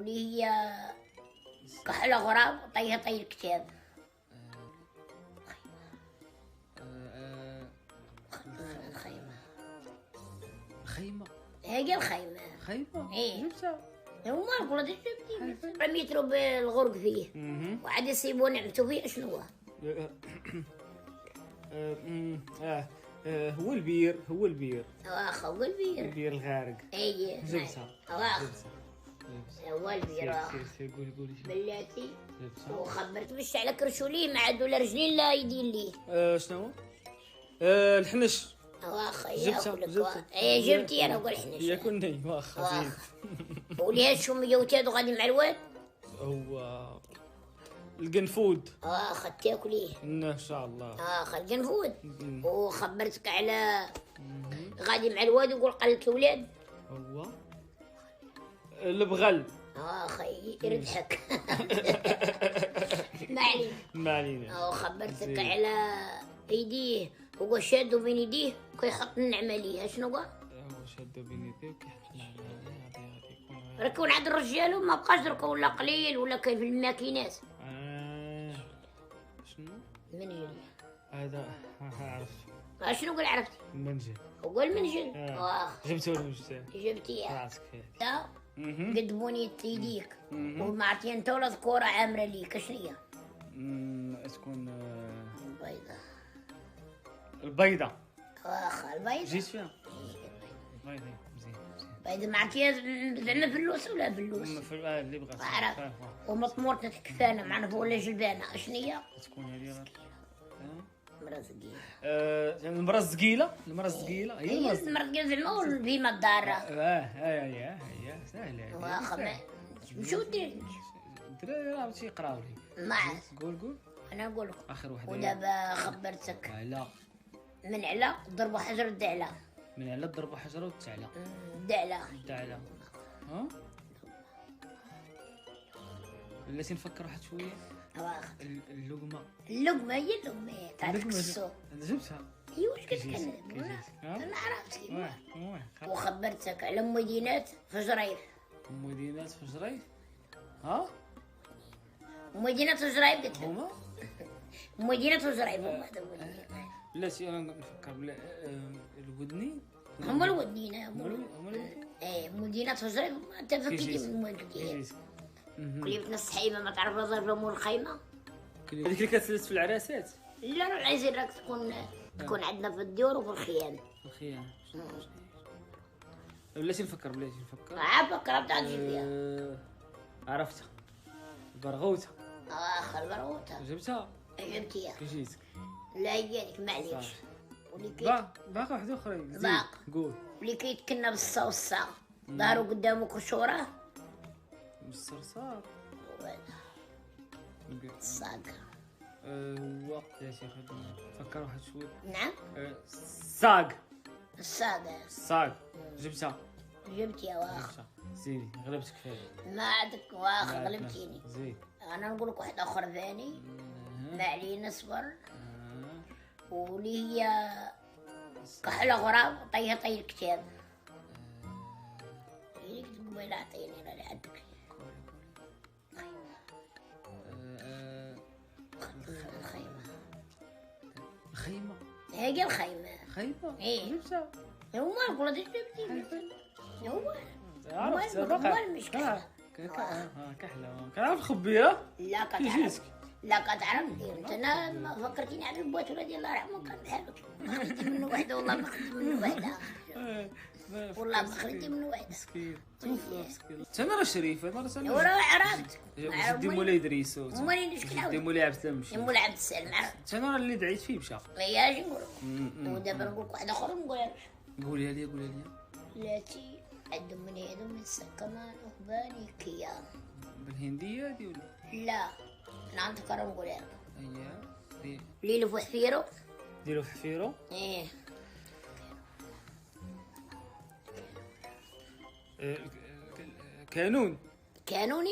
واللي هي كحلة غراب طيها طي الكتاب. الخيمة. خيمة. هي الخيمة. خيمة. ايه جبتها. هو ما نقول هذا جبتي رميتلو بالغرق فيه وعاد يسيبو نعمتو فيه شنو هو؟ هو البير واخا هو البير. البير الغارق. ايه جبتها. واخا هو البير. سير قولي بلاتي جبتها. وخبرت باش على كرشوليه ما عادوا لا رجلين لا يدين ليه. شنو؟ الحنش. واخا جبتها. جبتي انا نقول حنش. يا كني واخا زين. وليها الشوميه وتادو غادي مع الواد. هو القنفود. واخا تاكليه. ان شاء الله. واخا القنفود. وخبرتك على غادي مع الواد ويقول قلت الولاد. هو البغل. واخا يربحك. ما علينا. وخبرتك على ايديه هو شادو بين يديه كيحط النعمه ليه شنو هو؟ هو شادو بين يديه وكيحط النعمه ليه. ركون عند الرجال وما بقاش ركون ولا قليل ولا كاين في الماكينات. شنو؟ منجل. هذا عرفت. شنو قول عرفتي؟ المنجل. هو المنجل. جبته ولا مش جبتيه. راسك فيه. لا قدموني يديك وما عرفتي انت ولا ذكوره عامره ليك شنو هي؟ تكون البيضه. البيضة. واخا البيضه. جيت فيها. البيضة مزيان. البيضه ما عرفتي زعما فلوس ولا فلوس؟ اللي بغات. عرفت. ومطمورتنا تكفانا ما نعرفوا ولا جلبانه شنو هي؟ تكون هذه مرة ثقيلة. المرأة الثقيلة. المرأة الثقيلة هي المرة الثقيلة زعما والبهيمة الضارة. هي سهلة. واخا شو دير؟ الدراري راه تيقراو لي. ما عاد. قول. انا نقول لك. اخر وحده. ودابا خبرتك على من على ضربوا حجر الدعلة. من على ضربوا حجره والتعلى. الدعلة. ها بلاتي نفكر واحد شويه. واخا اللقمه هي اللقمة تاعك السوق. جبتها. ايوا واش كتكلم؟ انا عرفت كيما. وخبرتك على مدينة فجريف. مدينة فجريف. ها مدينة فجريف قلت لك. هما مدينة فجريف هما بلاتي انا نفكر بلا الودني. هما الودينة ايه مدينة فجريف انت فكيتي من وين كليبتنا الصحيبة ما تعرف ضربة مول الخيمة. هذيك اللي كتلبس في العراسات. لا عايزين راك تكون عندنا في الديور وفي الخيام. الخيام. بلاتي نفكر. فكر بتاع تجي فيها. عرفتها. البرغوثة. واخا البرغوثة. جبتها. جبتيها. كي جيتك. لا يجيك معليش. باقي واحد اخرى. قول. واللي كيتكنا بالصا والصا ظهروا قدامه كشوره. بالصرصار. الصاق. وقت يا شيخ فكر واحد شوي. نعم. الصاق. جبتها. جبتيها واخا. زيدي غلبتك فيها. ما عندك واخا غلبتيني. زيد. انا نقول لك واحد اخر ثاني ما علينا اصبر. واللي هي كحلة غراب طيها طي الكتاب. هي قلت قبيله عطيني انا عندك. الخيمة. هي الخيمة. ايه جبتها. هو ما نقول هذا جبتي. هو عرفت هو المشكلة. كحلة. كنعرف الخبيرة. لا كتعرف. لا كتعرف انت انا ما فكرتيني على البوات ولادي الله يرحمه كان بحالك. ما خرجت منه وحده والله ما خرجت منه وحده. والله ما خرجت منه وحده. مسكين. انا راه شريف انا وراه عرفت. جدي مولاي ادريس. مالي نشكي جدي مولاي عبد السلام مشي. مولاي عبد السلام عرفت. انا راه اللي دعيت فيه مشى. يا اجي نقول لك. ودابا نقول لك واحد اخر نقولها. قولي لي. بلاتي عندهم من هذو من كمان اخباني كيا. بالهندية هادي ولا؟ لا انا نذكر نقولها لك. اييه. ليلو في حفيرو. ديرو في حفيرو. ايه. كانون. كانوني.